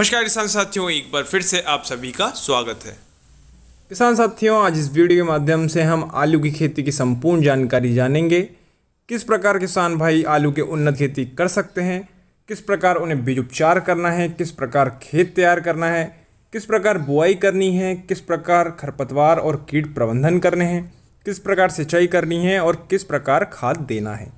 नमस्कार किसान साथियों, एक बार फिर से आप सभी का स्वागत है। किसान साथियों, आज इस वीडियो के माध्यम से हम आलू की खेती की संपूर्ण जानकारी जानेंगे। किस प्रकार किसान भाई आलू के उन्नत खेती कर सकते हैं, किस प्रकार उन्हें बीज उपचार करना है, किस प्रकार खेत तैयार करना है, किस प्रकार बुआई करनी है, किस प्रकार खरपतवार और कीट प्रबंधन करने हैं, किस प्रकार सिंचाई करनी है और किस प्रकार खाद देना है।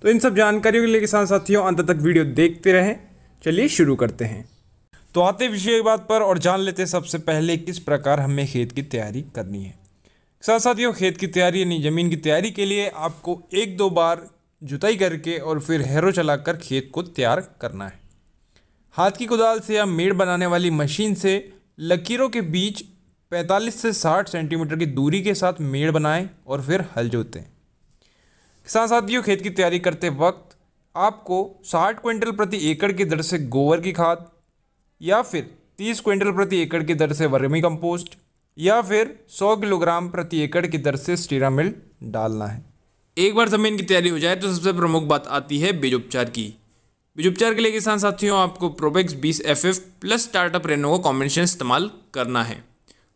तो इन सब जानकारियों के लिए किसान साथियों अंत तक वीडियो देखते रहें। चलिए शुरू करते हैं। तो आते विषय की बात पर और जान लेते हैं सबसे पहले किस प्रकार हमें खेत की तैयारी करनी है। किसान साथियों, खेत की तैयारी यानी ज़मीन की तैयारी के लिए आपको एक दो बार जुताई करके और फिर हैरो चलाकर खेत को तैयार करना है। हाथ की कुदाल से या मेड़ बनाने वाली मशीन से लकीरों के बीच 45 से 60 सेंटीमीटर की दूरी के साथ मेड़ बनाएं और फिर हल जोतें। किसान साथियों, खेत की तैयारी करते वक्त आपको 60 क्विंटल प्रति एकड़ की दर से गोबर की खाद या फिर 30 क्विंटल प्रति एकड़ की दर से वर्मी कंपोस्ट या फिर 100 किलोग्राम प्रति एकड़ की दर से स्टीरामिल डालना है। एक बार ज़मीन की तैयारी हो जाए तो सबसे प्रमुख बात आती है बीज उपचार की। बीज उपचार के लिए किसान साथियों आपको प्रोबेक्स 20 FF प्लस स्टार्टअप रेनो का कॉम्बिनेशन इस्तेमाल करना है।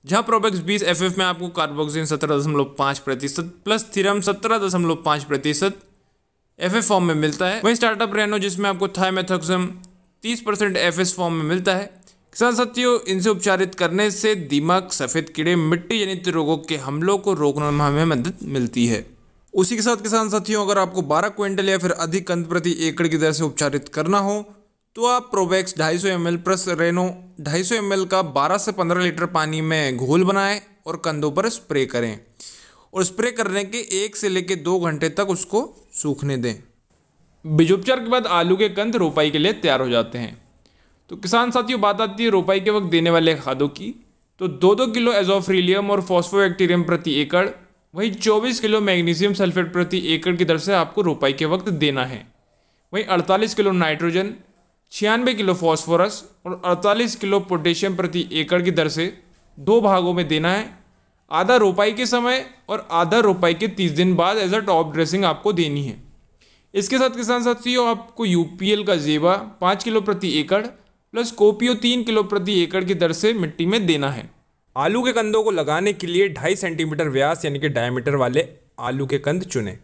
जहां प्रोबेक्स 20 FF में आपको carboxin 17.5% plus theorem 17.5% FF form में मिलता है, वहीं स्टार्टअप रेनो जिसमें आपको थाइमेथॉक्सम 30% FS फॉर्म में मिलता है। किसान साथियों, इनसे उपचारित करने से दीमक, सफ़ेद कीड़े, मिट्टी जनित रोगों के हमलों को रोकने में हमें मदद मिलती है। उसी के साथ किसान साथियों, अगर आपको 12 क्विंटल या फिर अधिक कंद प्रति एकड़ की दर से उपचारित करना हो तो आप प्रोबेक्स 250 ml प्लस रेनो 250 ml का 12 से 15 लीटर पानी में घोल बनाएं और कंदों पर स्प्रे करें और स्प्रे करने के 1 से लेकर 2 घंटे तक उसको सूखने दें। बीज उपचार के बाद आलू के कंद रोपाई के लिए तैयार हो जाते हैं। तो किसान साथियों, बात आती है रोपाई के वक्त देने वाले खादों की। तो 2-2 किलो एजोफ्रिलियम और फॉस्फोबैक्टीरियम प्रति एकड़, वहीं 24 किलो मैग्नीशियम सल्फेट प्रति एकड़ की दर से आपको रोपाई के वक्त देना है। वहीं 48 किलो नाइट्रोजन, 96 किलो फॉस्फोरस और 48 किलो पोटेशियम प्रति एकड़ की दर से 2 भागों में देना है। आधा रोपाई के समय और आधा रोपाई के 30 दिन बाद एज अ टॉप ड्रेसिंग आपको देनी है। इसके साथ किसान साथियों आपको UPL का जेबा 5 किलो प्रति एकड़ प्लस कोपियो 3 किलो प्रति एकड़ की दर से मिट्टी में देना है। आलू के कंदों को लगाने के लिए 2.5 सेंटीमीटर व्यास यानी कि डायमीटर वाले आलू के कंद चुनें।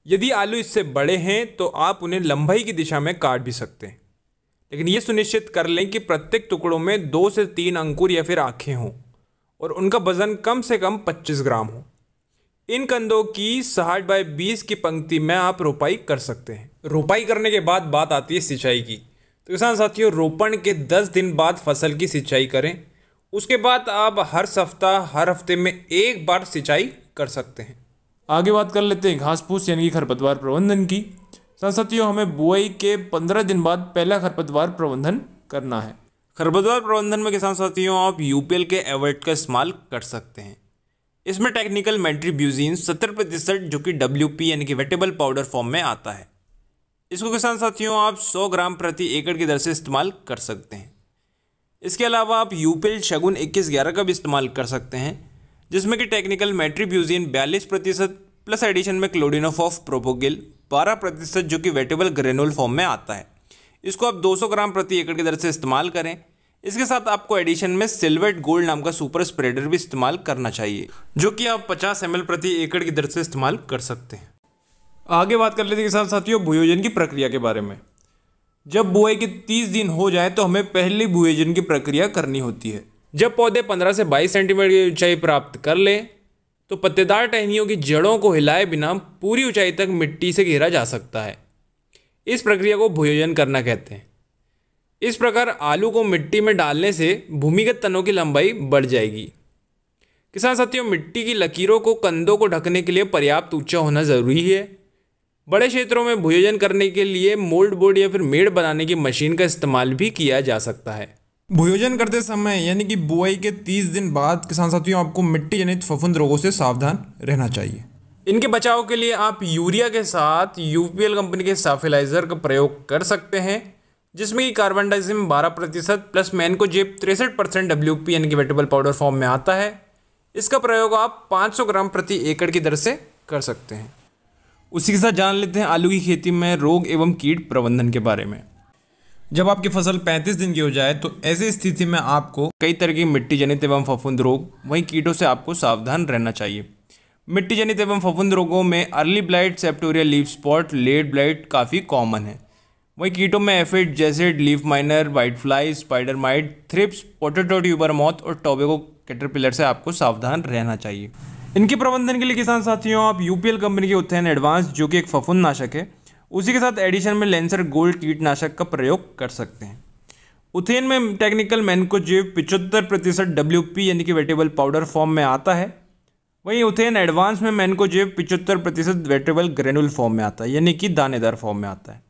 यदि आलू इससे बड़े हैं तो आप उन्हें लंबाई की दिशा में काट भी सकते हैं, लेकिन ये सुनिश्चित कर लें कि प्रत्येक टुकड़ों में 2 से 3 अंकुर या फिर आँखें हों और उनका वजन कम से कम 25 ग्राम हो। इन कंदों की 60 बाय 20 की पंक्ति में आप रोपाई कर सकते हैं। रोपाई करने के बाद बात आती है सिंचाई की। तो किसान साथियों, रोपण के 10 दिन बाद फसल की सिंचाई करें। उसके बाद आप हर सप्ताह हर हफ्ते में 1 बार सिंचाई कर सकते हैं। आगे बात कर लेते हैं घास फूस यानी कि खरपतवार प्रबंधन की। किसान साथियों, हमें बुआई के 15 दिन बाद पहला खरपतवार प्रबंधन करना है। खरपतवार प्रबंधन में किसान साथियों आप UPL के एवर्ट का इस्तेमाल कर सकते हैं। इसमें टेक्निकल मेट्रीब्यूजिन 70% जो कि WP यानी कि वेटेबल पाउडर फॉर्म में आता है। इसको किसान साथियों आप 100 ग्राम प्रति एकड़ की दर से इस्तेमाल कर सकते हैं। इसके अलावा आप UPL शगुन 2111 का भी इस्तेमाल कर सकते हैं, जिसमें कि टेक्निकल मेट्रीब्यूजिन 42% प्लस एडिशन में क्लोडिनोफ ऑफ प्रोपोगिल 12% जो कि वेटेबल ग्रेनुल फॉर्म में आता है। इसको आप 200 ग्राम प्रति एकड़ की दर से इस्तेमाल करें। इसके साथ आपको एडिशन में सिल्वेट गोल्ड नाम का सुपर स्प्रेडर भी इस्तेमाल करना चाहिए, जो कि आप 50 ml प्रति एकड़ की दर से इस्तेमाल कर सकते हैं। आगे बात कर लेते हैं किसान साथियों भूयोजन की प्रक्रिया के बारे में। जब बुआई के 30 दिन हो जाए तो हमें पहली भूयोजन की प्रक्रिया करनी होती है। जब पौधे 15 से 22 सेंटीमीटर की ऊंचाई प्राप्त कर लें तो पत्तेदार टहनियों की जड़ों को हिलाए बिना पूरी ऊंचाई तक मिट्टी से घेरा जा सकता है। इस प्रक्रिया को भूयोजन करना कहते हैं। इस प्रकार आलू को मिट्टी में डालने से भूमिगत तनों की लंबाई बढ़ जाएगी। किसान साथियों, मिट्टी की लकीरों को कंदों को ढकने के लिए पर्याप्त ऊंचा होना ज़रूरी है। बड़े क्षेत्रों में भूयोजन करने के लिए मोल्ड बोर्ड या फिर मेड़ बनाने की मशीन का इस्तेमाल भी किया जा सकता है। भूयोजन करते समय यानी कि बुआई के 30 दिन बाद किसान साथियों आपको मिट्टी जनित फफूंद रोगों से सावधान रहना चाहिए। इनके बचाव के लिए आप यूरिया के साथ UPL कंपनी के साफिलाइजर का प्रयोग कर सकते हैं, जिसमें कि carbon dioxide 12% plus mancozeb 63% WP यानी कि वेटेबल पाउडर फॉर्म में आता है। इसका प्रयोग आप 500 ग्राम प्रति एकड़ की दर से कर सकते हैं। उसी के साथ जान लेते हैं आलू की खेती में रोग एवं कीट प्रबंधन के बारे में। जब आपकी फसल 35 दिन की हो जाए तो ऐसी स्थिति में आपको कई तरह की मिट्टी जनित एवं फफूंद रोग वहीं कीटों से आपको सावधान रहना चाहिए। मिट्टी जनित एवं फफूंद रोगों में early blight, septoria leaf spot, late blight काफ़ी कॉमन है। वहीं कीटों में aphid, jassid, leaf miner, white fly, spider mite, thrips, potato tuber moth और टोबैको कैटरपिलर से आपको सावधान रहना चाहिए। इनके प्रबंधन के लिए किसान साथियों आप यूपीएल कंपनी के उथेन एडवांस, जो कि एक फफूंद नाशक है, उसी के साथ एडिशन में लेंसर गोल्ड कीटनाशक का प्रयोग कर सकते हैं। उथेन में टेक्निकल मैनकोजेब 75% WP यानी कि वेटेबल पाउडर फॉर्म में आता है। वहीं उथेन एडवांस में मैनकोजेब 75% वेटेबल ग्रेनुल फॉर्म में आता है यानी कि दानेदार फॉर्म में आता है।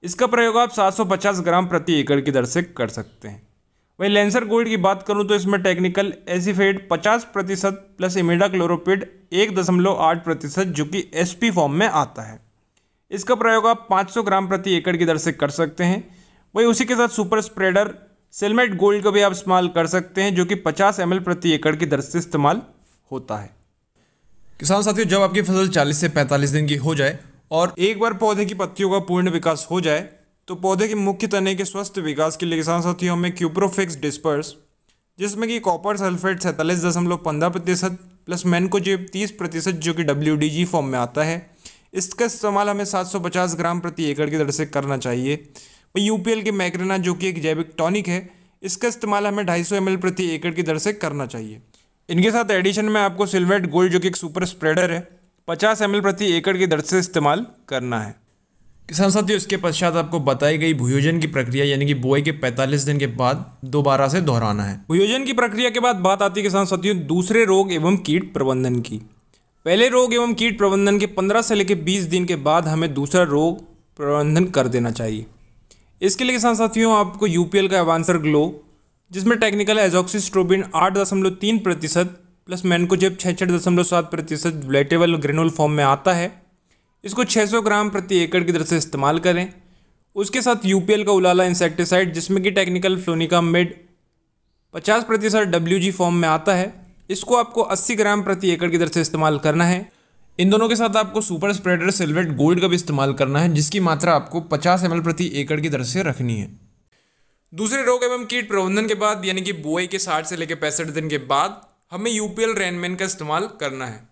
इसका प्रयोग आप 750 ग्राम प्रति एकड़ की दर से कर सकते हैं। वहीं लेंसर गोल्ड की बात करूं तो इसमें टेक्निकल एसीफेड 50% प्लस इमिडाक्लोरोपिड 1.8% जो कि SP फॉर्म में आता है। इसका प्रयोग आप 500 ग्राम प्रति एकड़ की दर से कर सकते हैं। वहीं उसी के साथ सुपर स्प्रेडर सेलमेट गोल्ड का भी आप इस्तेमाल कर सकते हैं जो कि 50 ml प्रति एकड़ की दर से इस्तेमाल होता है। किसान साथियों जब आपकी फसल 40 से 45 दिन की हो जाए और एक बार पौधे की पत्तियों का पूर्ण विकास हो जाए तो पौधे के मुख्य तने के स्वस्थ विकास के लिए किसान साथियों में क्यूप्रोफिक्स डिस्पर्स, जिसमें कि कॉपर सल्फेट 47.15% प्लस मैनकोजेब 30% जो कि WDG फॉर्म में आता है, इसका इस्तेमाल हमें 750 ग्राम प्रति एकड़ की दर से करना चाहिए। वही UPL के मैक्रेना जो कि एक जैविक टॉनिक है, इसका इस्तेमाल हमें 250 ml प्रति एकड़ की दर से करना चाहिए। इनके साथ एडिशन में आपको सिल्वेट गोल्ड जो कि एक सुपर स्प्रेडर है 50 ml प्रति एकड़ की दर से इस्तेमाल करना है। किसान साथियों इसके पश्चात आपको बताई गई भूयोजन की प्रक्रिया यानी कि बुआई के 45 दिन के बाद दोबारा से दोहराना है। भूयोजन की प्रक्रिया के बाद बात आती है किसान साथियों दूसरे रोग एवं कीट प्रबंधन की। पहले रोग एवं कीट प्रबंधन के 15 से लेकर 20 दिन के बाद हमें दूसरा रोग प्रबंधन कर देना चाहिए। इसके लिए किसान साथियों आपको UPL का एवांसर ग्लो, जिसमें technical azoxystrobin 8.3% plus mancozeb 66.7% wettable granule form में आता है, इसको 600 ग्राम प्रति एकड़ की दर से इस्तेमाल करें। उसके साथ UPL का उलाला इंसेक्टिसाइड, जिसमें कि टेक्निकल फ्लोनिका मिड 50% WG फॉर्म में आता है, इसको आपको 80 ग्राम प्रति एकड़ की दर से इस्तेमाल करना है। इन दोनों के साथ आपको सुपर स्प्रेडर सिल्वेट गोल्ड का भी इस्तेमाल करना है, जिसकी मात्रा आपको 50 ml प्रति एकड़ की दर से रखनी है। दूसरे रोग एवं कीट प्रबंधन के बाद यानी कि बुआई के 60 से लेकर 65 दिन के बाद हमें UPL रेनमैन का इस्तेमाल करना है।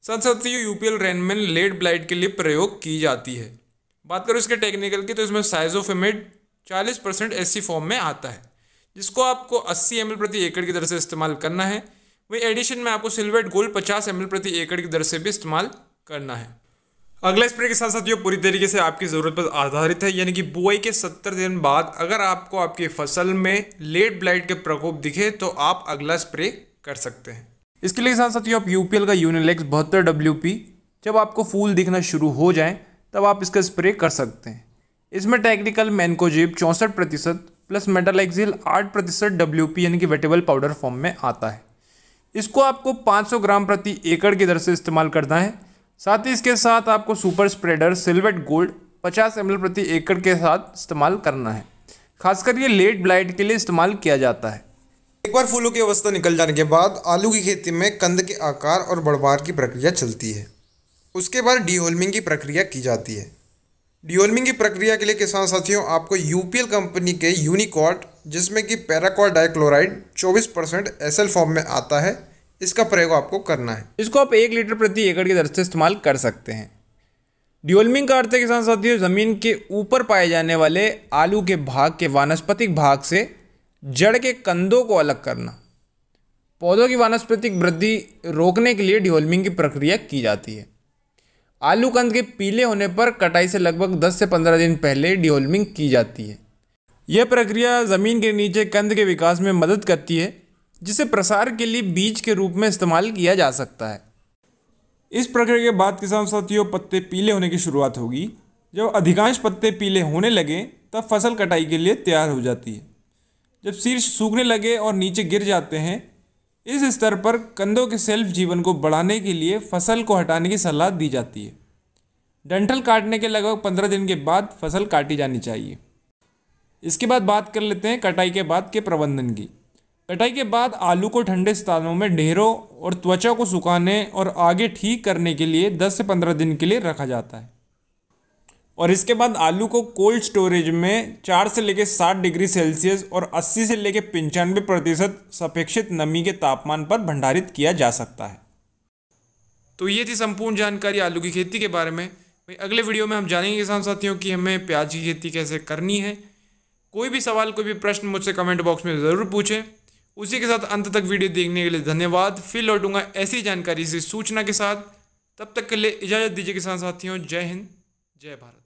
साथ साथ ही UPL रेनमैन लेट ब्लाइट के लिए प्रयोग की जाती है। बात करूँ इसके टेक्निकल की तो इसमें साइजोफिमिड 40% SC फॉर्म में आता है, जिसको आपको 80 ml प्रति एकड़ की दर से इस्तेमाल करना है। वही एडिशन में आपको सिल्वेट गोल्ड 50 ml प्रति एकड़ की दर से भी इस्तेमाल करना है। अगला स्प्रे के साथ साथियों पूरी तरीके से आपकी ज़रूरत पर आधारित है, यानी कि बुआई के 70 दिन बाद अगर आपको आपकी फसल में लेट ब्लाइट के प्रकोप दिखे तो आप अगला स्प्रे कर सकते हैं। इसके लिए साथ साथियों आप UPL का यूनिलेक्स 72 WP जब आपको फूल दिखना शुरू हो जाए तब आप इसका स्प्रे कर सकते हैं। इसमें technical mancozeb 64% plus metalaxyl 8% WP यानी कि वेटेबल पाउडर फॉर्म में आता है। इसको आपको 500 ग्राम प्रति एकड़ की दर से इस्तेमाल करना है। साथ ही इसके साथ आपको super spreader silhouette gold 50 ml प्रति एकड़ के साथ इस्तेमाल करना है। खासकर ये लेट ब्लाइट के लिए इस्तेमाल किया जाता है। एक बार फूलों की अवस्था निकल जाने के बाद आलू की खेती में कंद के आकार और बढ़वार की प्रक्रिया चलती है। उसके बाद डीहोल्मिंग की प्रक्रिया की जाती है। डीहोल्मिंग की प्रक्रिया के लिए किसान साथियों आपको UPL कंपनी के यूनिकॉट, जिसमें कि पैराक्वाल डाइक्लोराइड 24% SL फॉर्म में आता है, इसका प्रयोग आपको करना है। इसको आप 1 लीटर प्रति एकड़ की दर से इस्तेमाल कर सकते हैं। डीहोल्मिंग का अर्थ है किसान साथियों ज़मीन के ऊपर पाए जाने वाले आलू के भाग के वानस्पतिक भाग से जड़ के कंदों को अलग करना। पौधों की वानस्पतिक वृद्धि रोकने के लिए डीहोल्मिंग की प्रक्रिया की जाती है। आलू कंद के पीले होने पर कटाई से लगभग 10 से 15 दिन पहले डीहोल्मिंग की जाती है। यह प्रक्रिया ज़मीन के नीचे कंद के विकास में मदद करती है, जिसे प्रसार के लिए बीज के रूप में इस्तेमाल किया जा सकता है। इस प्रक्रिया के बाद किसान साथियों पत्ते पीले होने की शुरुआत होगी। जब अधिकांश पत्ते पीले होने लगे तब फसल कटाई के लिए तैयार हो जाती है। जब शीर्ष सूखने लगे और नीचे गिर जाते हैं, इस स्तर पर कंदों के सेल्फ जीवन को बढ़ाने के लिए फसल को हटाने की सलाह दी जाती है। डंठल काटने के लगभग 15 दिन के बाद फसल काटी जानी चाहिए। इसके बाद बात कर लेते हैं कटाई के बाद के प्रबंधन की। कटाई के बाद आलू को ठंडे स्थानों में ढेरों और त्वचा को सुखाने और आगे ठीक करने के लिए 10 से 15 दिन के लिए रखा जाता है। और इसके बाद आलू को कोल्ड स्टोरेज में 4 से लेकर 60 डिग्री सेल्सियस और 80 से लेकर 95% सापेक्षिक नमी के तापमान पर भंडारित किया जा सकता है। तो ये थी संपूर्ण जानकारी आलू की खेती के बारे में। भाई अगले वीडियो में हम जानेंगे किसान साथियों कि हमें प्याज की खेती कैसे करनी है। कोई भी सवाल, कोई भी प्रश्न मुझसे कमेंट बॉक्स में ज़रूर पूछें। उसी के साथ अंत तक वीडियो देखने के लिए धन्यवाद। फिर लौटूंगा ऐसी जानकारी से सूचना के साथ। तब तक के लिए इजाज़त दीजिए किसान साथियों। जय हिंद, जय भारत।